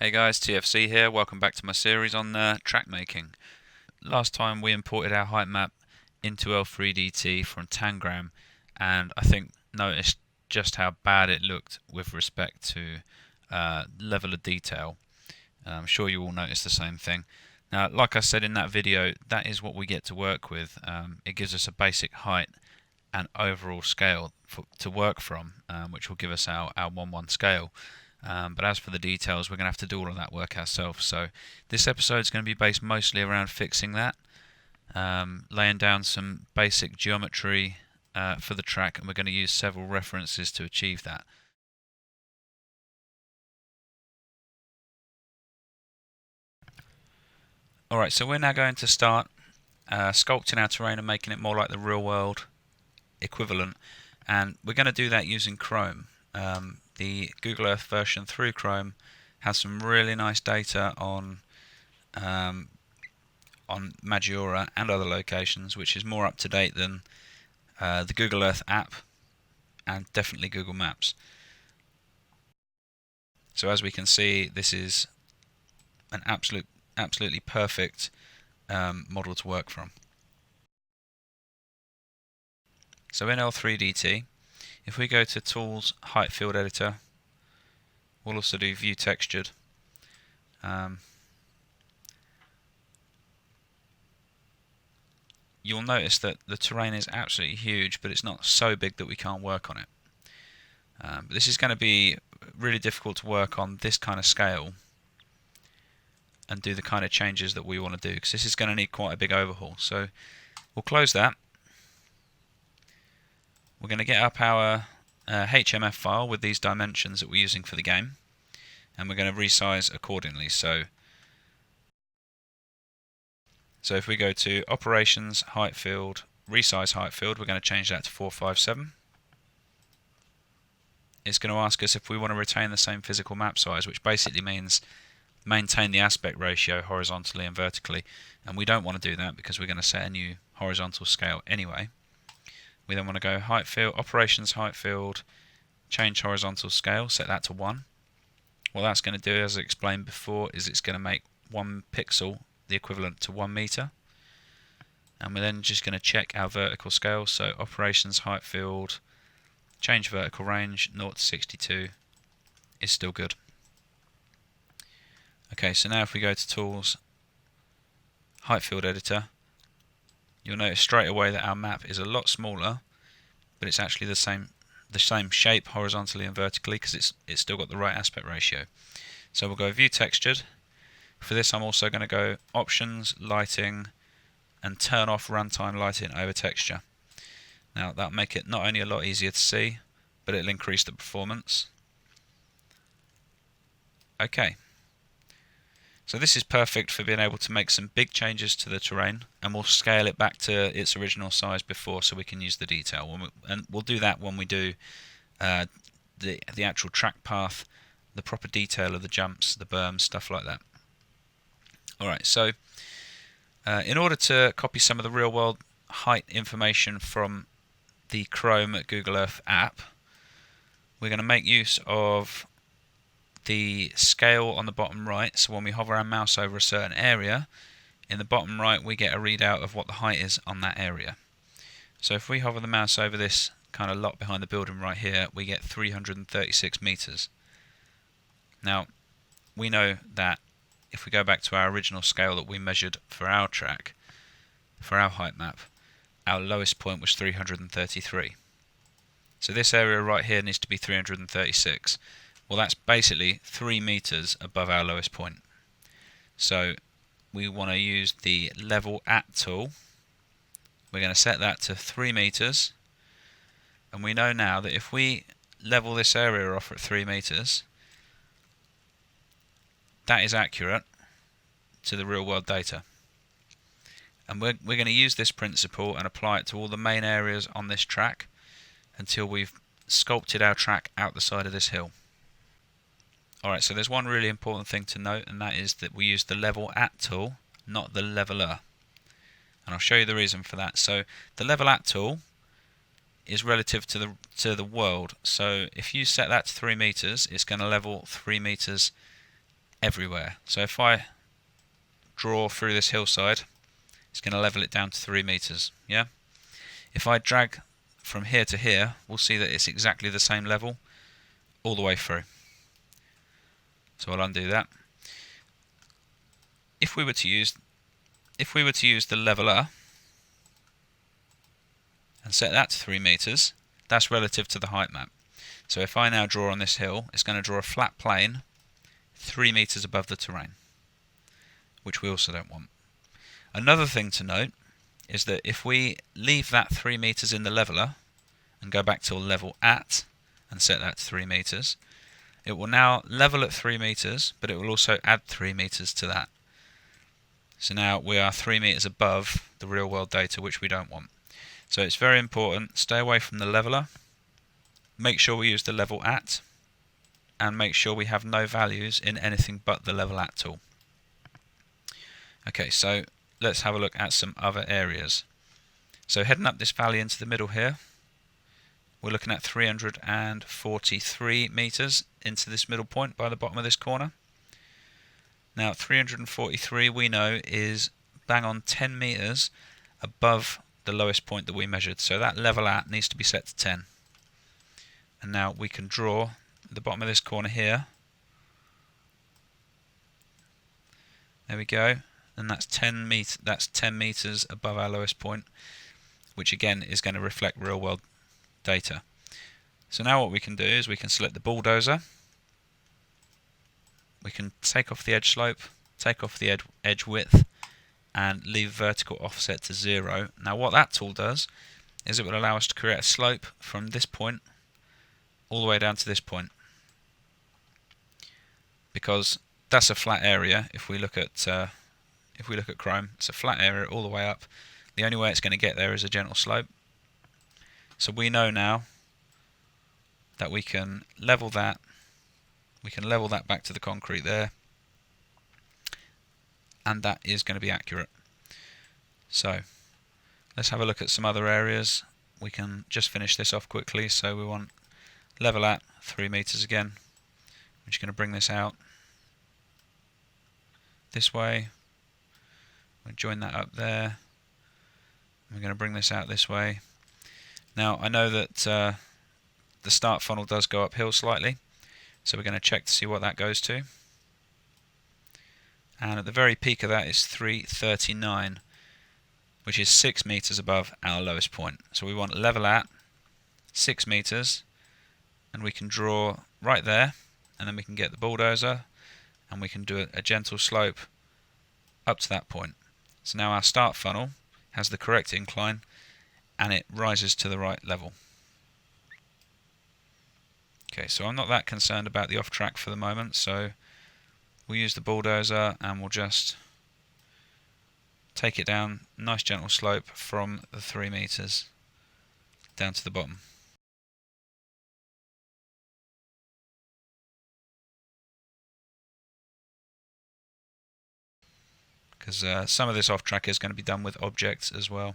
Hey guys, TFC here. Welcome back to my series on track making. Last time we imported our Heightmap into L3DT from Tangram, and I think noticed just how bad it looked with respect to level of detail. I'm sure you all noticed the same thing. Now, like I said in that video, that is what we get to work with. It gives us a basic height and overall scale to work from, which will give us our 1:1 scale. But as for the details, we're going to have to do all of that work ourselves. So this episode is going to be based mostly around fixing that, laying down some basic geometry for the track, and we're going to use several references to achieve that. Alright, so we're now going to start sculpting our terrain and making it more like the real world equivalent, and we're going to do that using Chrome. The Google Earth version through Chrome has some really nice data on Maggiora and other locations, which is more up to date than the Google Earth app and definitely Google Maps. So as we can see, this is an absolutely perfect model to work from. So in L3DT, if we go to Tools, Height Field Editor, we'll also do View Textured. You'll notice that the terrain is absolutely huge, but it's not so big that we can't work on it. But this is going to be really difficult to work on this kind of scale and do the kind of changes that we want to do, because this is going to need quite a big overhaul. So we'll close that. We're going to get up our HMF file with these dimensions that we're using for the game, and we're going to resize accordingly. So if we go to Operations, Height Field, Resize Height Field, we're going to change that to 457. It's going to ask us if we want to retain the same physical map size, which basically means maintain the aspect ratio horizontally and vertically, and we don't want to do that because we're going to set a new horizontal scale anyway. We then want to go Height Field, Operations Height Field, change horizontal scale, set that to 1. What that's going to do, as I explained before, is it's going to make 1 pixel the equivalent to 1 meter. And we're then just going to check our vertical scale, so Operations Height Field, change vertical range, 0 to 62 is still good. Okay, so now if we go to Tools, Height Field Editor, you'll notice straight away that our map is a lot smaller, but it's actually the same shape horizontally and vertically because it's still got the right aspect ratio. So we'll go View Textured. For this I'm also going to go Options, Lighting, and turn off Runtime Lighting over Texture. Now that'll make it not only a lot easier to see, but it'll increase the performance. Okay. So this is perfect for being able to make some big changes to the terrain, and we'll scale it back to its original size before so we can use the detail. And we'll do that when we do the actual track path, the proper detail of the jumps, the berms, stuff like that. Alright, so in order to copy some of the real world height information from the Chrome Google Earth app, we're going to make use of the scale on the bottom right. So when we hover our mouse over a certain area, in the bottom right we get a readout of what the height is on that area. So if we hover the mouse over this kind of lot behind the building right here, we get 336 meters. Now we know that if we go back to our original scale that we measured for our track, for our height map, our lowest point was 333. So this area right here needs to be 336. Well, that's basically 3 meters above our lowest point. So we want to use the Level At tool. We're going to set that to 3 meters. And we know now that if we level this area off at 3 meters, that is accurate to the real world data. And we're going to use this principle and apply it to all the main areas on this track until we've sculpted our track out the side of this hill. Alright, so there's one really important thing to note, and that is that we use the Level At tool, not the Leveler. And I'll show you the reason for that. So the Level At tool is relative to the world. So if you set that to 3 meters, it's going to level 3 meters everywhere. So if I draw through this hillside, it's going to level it down to 3 meters. Yeah. If I drag from here to here, we'll see that it's exactly the same level all the way through. So I'll undo that. If we were to use the leveler and set that to 3 meters, that's relative to the height map. So if I now draw on this hill, it's going to draw a flat plane 3 meters above the terrain, which we also don't want. Another thing to note is that if we leave that 3 meters in the leveler and go back to level at and set that to 3 meters, it will now level at 3 meters, but it will also add 3 meters to that. So now we are 3 meters above the real world data, which we don't want. So it's very important, stay away from the leveler, make sure we use the level at, and make sure we have no values in anything but the level at tool. Okay, so let's have a look at some other areas. So heading up this valley into the middle here, we're looking at 343 meters into this middle point by the bottom of this corner. Now 343 we know is bang on 10 meters above the lowest point that we measured, so that level at needs to be set to 10. And now we can draw at the bottom of this corner here. There we go, and that's 10 meters above our lowest point, which again is going to reflect real world data. So now what we can do is we can select the bulldozer. We can take off the edge slope, take off the edge width, and leave vertical offset to 0. Now what that tool does is it will allow us to create a slope from this point all the way down to this point, because that's a flat area. If we look at Chrome, it's a flat area all the way up. The only way it's going to get there is a gentle slope. So we know now that we can level that. We can level that back to the concrete there, and that is going to be accurate. So let's have a look at some other areas. We can just finish this off quickly. So we want level at 3 meters again. We're just going to bring this out this way. We'll join that up there. We're going to bring this out this way. Now I know that the start funnel does go uphill slightly, so we're going to check to see what that goes to. And at the very peak of that is 339, which is 6 meters above our lowest point. So we want level at 6 meters, and we can draw right there, and then we can get the bulldozer and we can do a gentle slope up to that point. So now our start funnel has the correct incline and it rises to the right level. Okay, so I'm not that concerned about the off track for the moment, so we'll use the bulldozer and we'll just take it down, nice gentle slope from the 3 meters down to the bottom. Because some of this off track is going to be done with objects as well.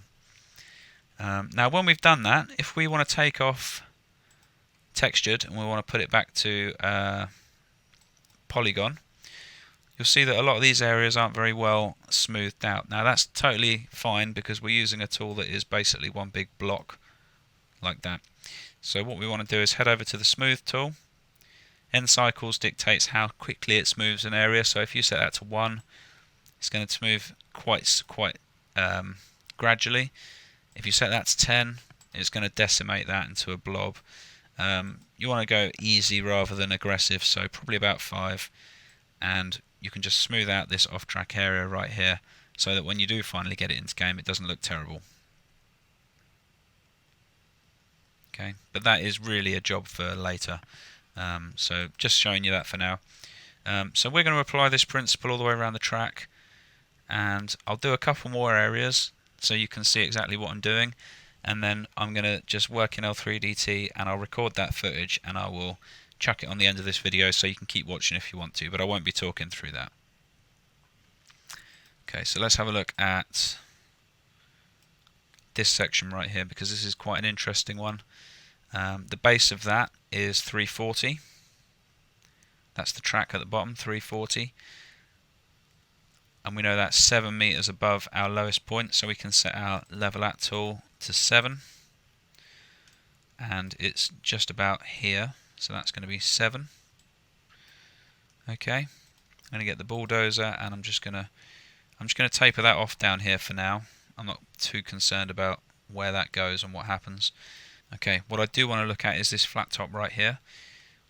Now when we've done that, if we want to take off textured and we want to put it back to polygon, you'll see that a lot of these areas aren't very well smoothed out. Now that's totally fine because we're using a tool that is basically one big block like that. So what we want to do is head over to the smooth tool. N cycles dictates how quickly it smooths an area, so if you set that to 1, it's going to smooth quite gradually. If you set that to 10, it's going to decimate that into a blob. You want to go easy rather than aggressive, so probably about 5, and you can just smooth out this off-track area right here so that when you do finally get it into game it doesn't look terrible. Okay, but that is really a job for later, so just showing you that for now. So we're going to apply this principle all the way around the track, and I'll do a couple more areas so you can see exactly what I'm doing, and then I'm going to just work in L3DT and I'll record that footage and I will chuck it on the end of this video so you can keep watching if you want to, but I won't be talking through that. Okay, so let's have a look at this section right here because this is quite an interesting one. The base of that is 340, That's the track at the bottom, 340. And we know that's 7 meters above our lowest point, so we can set our level at tool to 7. And it's just about here, so that's going to be 7. Okay, I'm going to get the bulldozer, and I'm just going to taper that off down here for now. I'm not too concerned about where that goes and what happens. Okay, what I do want to look at is this flat top right here,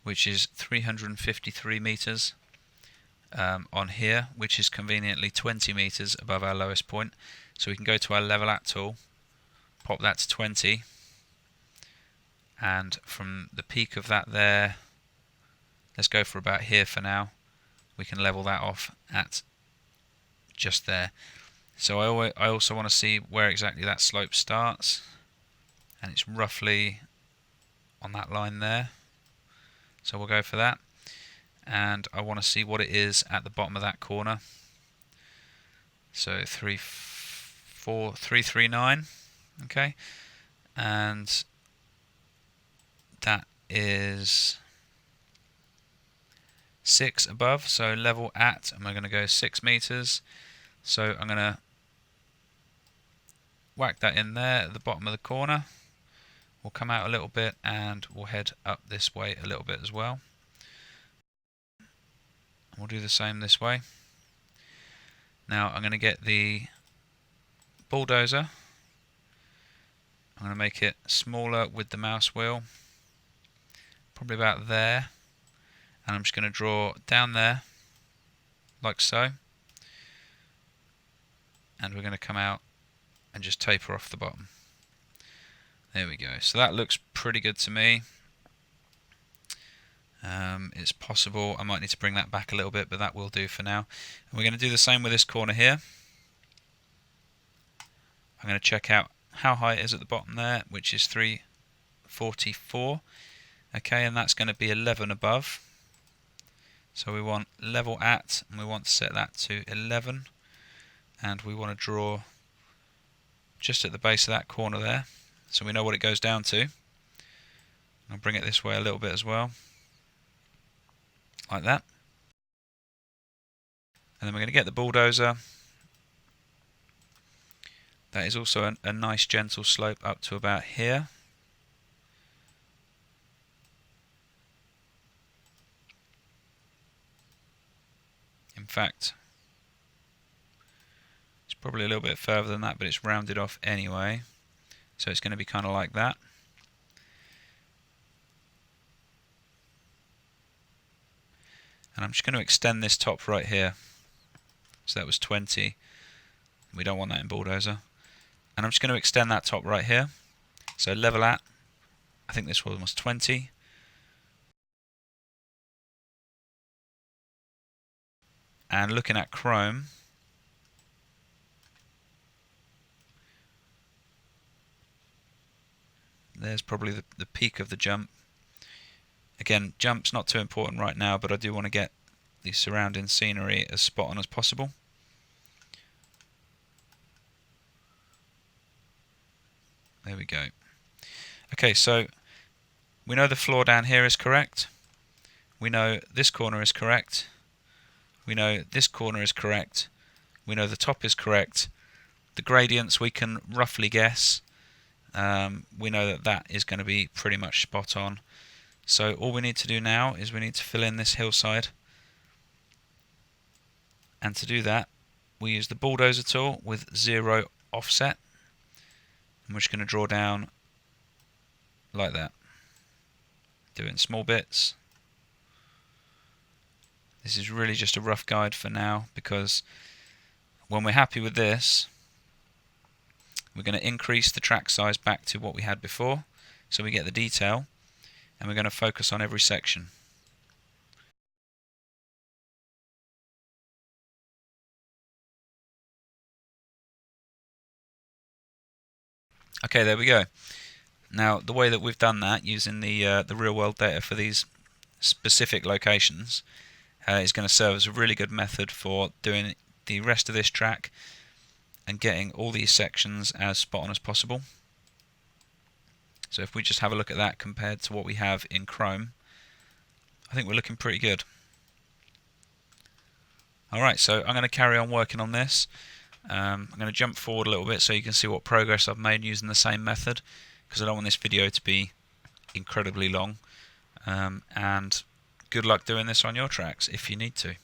which is 353 meters on here, which is conveniently 20 meters above our lowest point. So we can go to our level at tool, pop that to 20, and from the peak of that there, let's go for about here for now, we can level that off at just there. So I also want to see where exactly that slope starts, and it's roughly on that line there, so we'll go for that. And I want to see what it is at the bottom of that corner. So 339, okay, and that is 6 above, so level at, and we're going to go 6 meters. So I'm going to whack that in there at the bottom of the corner. We'll come out a little bit and we'll head up this way a little bit as well. We'll do the same this way. Now I'm going to get the bulldozer. I'm going to make it smaller with the mouse wheel, probably about there, and I'm just going to draw down there like so, and we're going to come out and just taper off the bottom. There we go. So that looks pretty good to me. It's possible I might need to bring that back a little bit, but that will do for now. And we're going to do the same with this corner here. I'm going to check out how high it is at the bottom there, which is 344. Okay, and that's going to be 11 above. So we want level at, and we want to set that to 11. And we want to draw just at the base of that corner there, so we know what it goes down to. I'll bring it this way a little bit as well, like that. And then we're going to get the bulldozer. That is also a nice gentle slope up to about here. In fact, it's probably a little bit further than that, but it's rounded off anyway. So it's going to be kind of like that. And I'm just going to extend this top right here. So that was 20. We don't want that in bulldozer. And I'm just going to extend that top right here. So level at, I think this one was 20. And looking at Chrome, there's probably the peak of the jump. Again, jump's not too important right now, but I do want to get the surrounding scenery as spot on as possible. There we go. Okay, so we know the floor down here is correct. We know this corner is correct. We know this corner is correct. We know the top is correct. The gradients we can roughly guess. We know that that is going to be pretty much spot on. So all we need to do now is we need to fill in this hillside. And to do that, we use the bulldozer tool with 0 offset. And we're just going to draw down like that. Do it in small bits. This is really just a rough guide for now, because when we're happy with this, we're going to increase the track size back to what we had before, so we get the detail, and we're going to focus on every section. Okay, there we go. Now, the way that we've done that, using the real-world data for these specific locations, is going to serve as a really good method for doing the rest of this track and getting all these sections as spot on as possible. So if we just have a look at that compared to what we have in Chrome, I think we're looking pretty good. Alright, so I'm going to carry on working on this. I'm going to jump forward a little bit so you can see what progress I've made using the same method, because I don't want this video to be incredibly long. And good luck doing this on your tracks if you need to.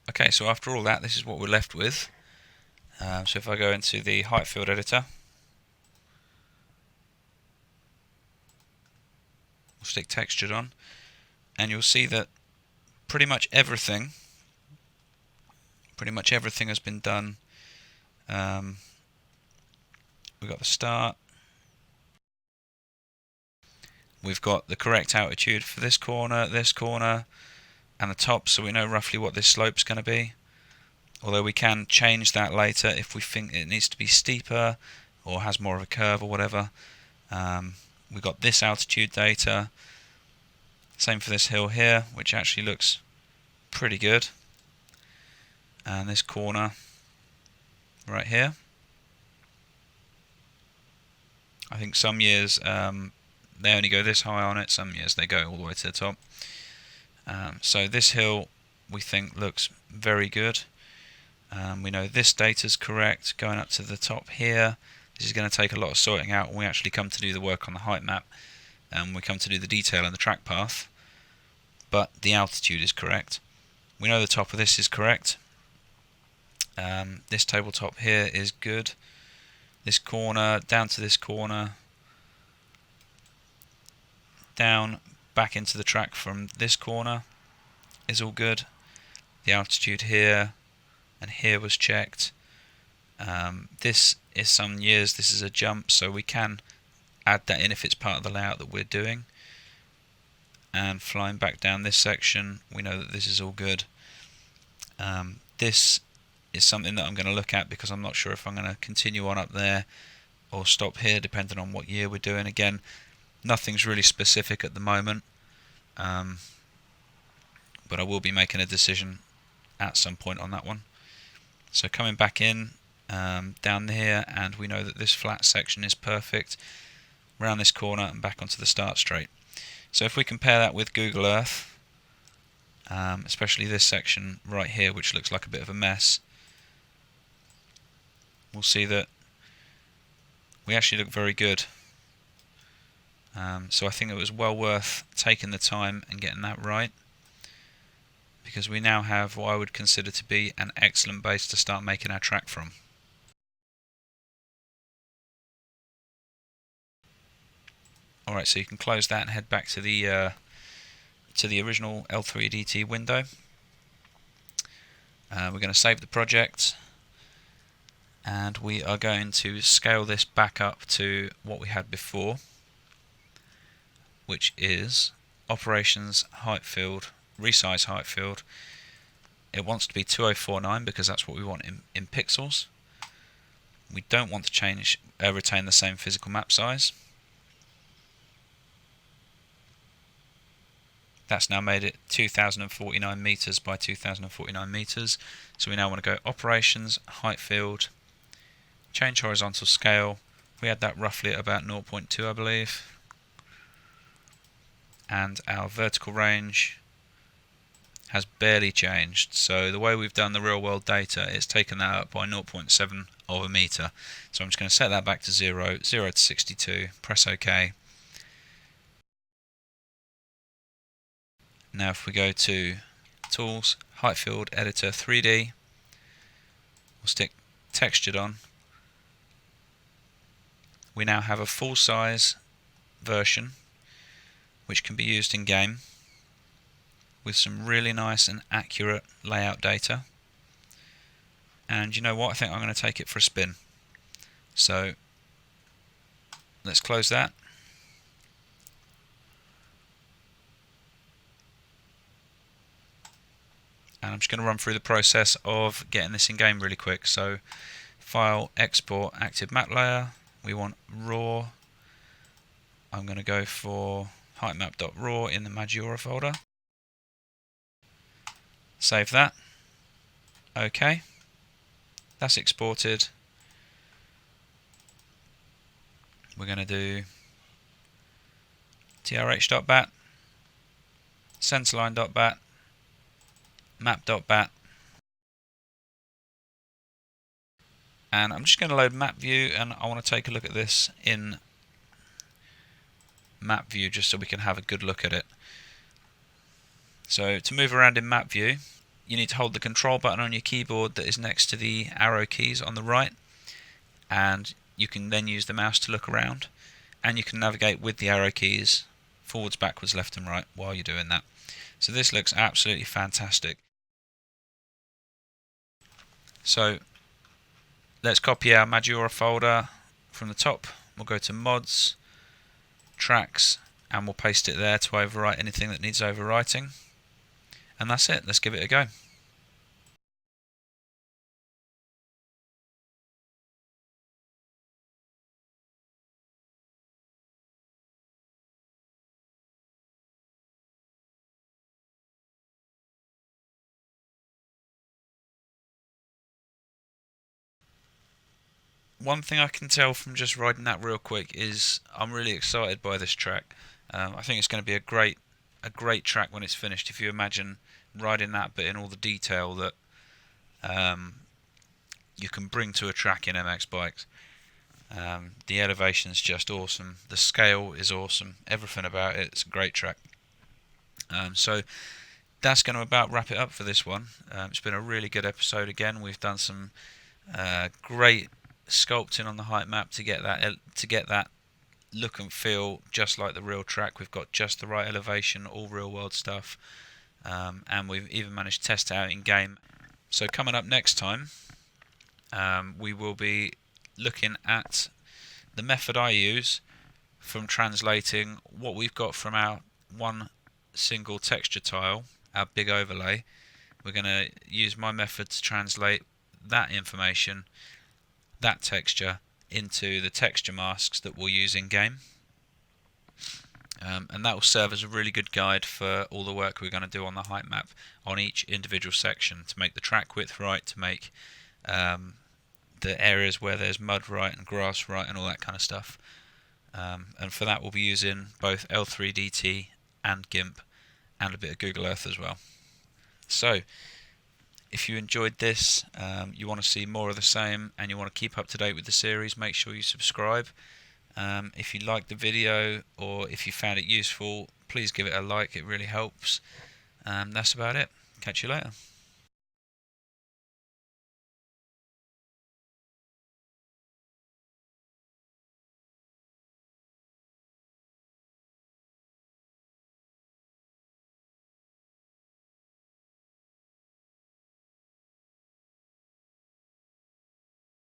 Okay, so after all that, this is what we're left with. So if I go into the height field editor, we'll stick textured on, and you'll see that pretty much everything has been done. We've got the start, we've got the correct altitude for this corner, and the top, so we know roughly what this slope's going to be. Although we can change that later if we think it needs to be steeper or has more of a curve or whatever. We've got this altitude data. Same for this hill here, which actually looks pretty good. And this corner right here. I think some years they only go this high on it, some years they go all the way to the top. So this hill we think looks very good. We know this data is correct going up to the top here. This is going to take a lot of sorting out when we actually come to do the work on the height map and we come to do the detail and the track path. But the altitude is correct. We know the top of this is correct. This tabletop here is good. This corner, down to this corner, down back into the track from this corner is all good. The altitude here and here was checked. This is some years, this is a jump, so we can add that in if it's part of the layout that we're doing. And flying back down this section, we know that this is all good. This is something that I'm going to look at because I'm not sure if I'm going to continue on up there or stop here, depending on what year we're doing. Again, nothing's really specific at the moment, but I will be making a decision at some point on that one. So coming back in down here, and we know that this flat section is perfect, around this corner and back onto the start straight. So if we compare that with Google Earth, especially this section right here, which looks like a bit of a mess, we'll see that we actually look very good. So I think it was well worth taking the time and getting that right, because we now have what I would consider to be an excellent base to start making our track from. Alright, so you can close that and head back to the original L3DT window. We're going to save the project, and we are going to scale this back up to what we had before, which is operations height field, resize height field. It wants to be 2049 because that's what we want in pixels. We don't want to change retain the same physical map size. That's now made it 2049 meters by 2049 meters. So we now want to go operations height field, change horizontal scale. We had that roughly at about 0.2, I believe. And our vertical range has barely changed. So the way we've done the real world data, it's taken that up by 0.7 of a meter. So I'm just going to set that back to 0 to 62, press OK. Now if we go to Tools, Height Field Editor 3D, we'll stick Textured on. We now have a full size version which can be used in game with some really nice and accurate layout data. And you know what, I think I'm going to take it for a spin. So let's close that. And I'm just going to run through the process of getting this in game really quick. So File, Export, Active Map Layer. We want raw. I'm going to go for heightmap.raw in the Maggiora folder. Save that. OK. That's exported. We're going to do trh.bat, centerline.bat, map.bat, and I'm just going to load map view, and I want to take a look at this in map view just so we can have a good look at it. So to move around in map view, you need to hold the control button on your keyboard that is next to the arrow keys on the right, and you can then use the mouse to look around, and you can navigate with the arrow keys forwards, backwards, left and right while you're doing that. So this looks absolutely fantastic. So let's copy our Majora folder from the top. We'll go to mods, tracks, and we'll paste it there to overwrite anything that needs overwriting. And that's it. Let's give it a go. One thing I can tell from just riding that real quick is I'm really excited by this track. I think it's going to be a great track when it's finished. If you imagine riding that bit in all the detail that you can bring to a track in MX bikes. The elevation's just awesome. The scale is awesome. Everything about it's a great track. So that's going to about wrap it up for this one. It's been a really good episode again. We've done some great sculpting on the Heightmap to get that look and feel just like the real track. We've got just the right elevation, all real world stuff, and we've even managed to test it out in game. So coming up next time, we will be looking at the method I use from translating what we've got from our one single texture tile, our big overlay. We're going to use my method to translate that information, that texture, into the texture masks that we'll use in game, and that will serve as a really good guide for all the work we're going to do on the Heightmap on each individual section, to make the track width right, to make the areas where there's mud right and grass right and all that kind of stuff. And for that we'll be using both L3DT and GIMP and a bit of Google Earth as well. So if you enjoyed this, you want to see more of the same, and you want to keep up to date with the series, make sure you subscribe. If you liked the video or if you found it useful, please give it a like, it really helps. That's about it. Catch you later.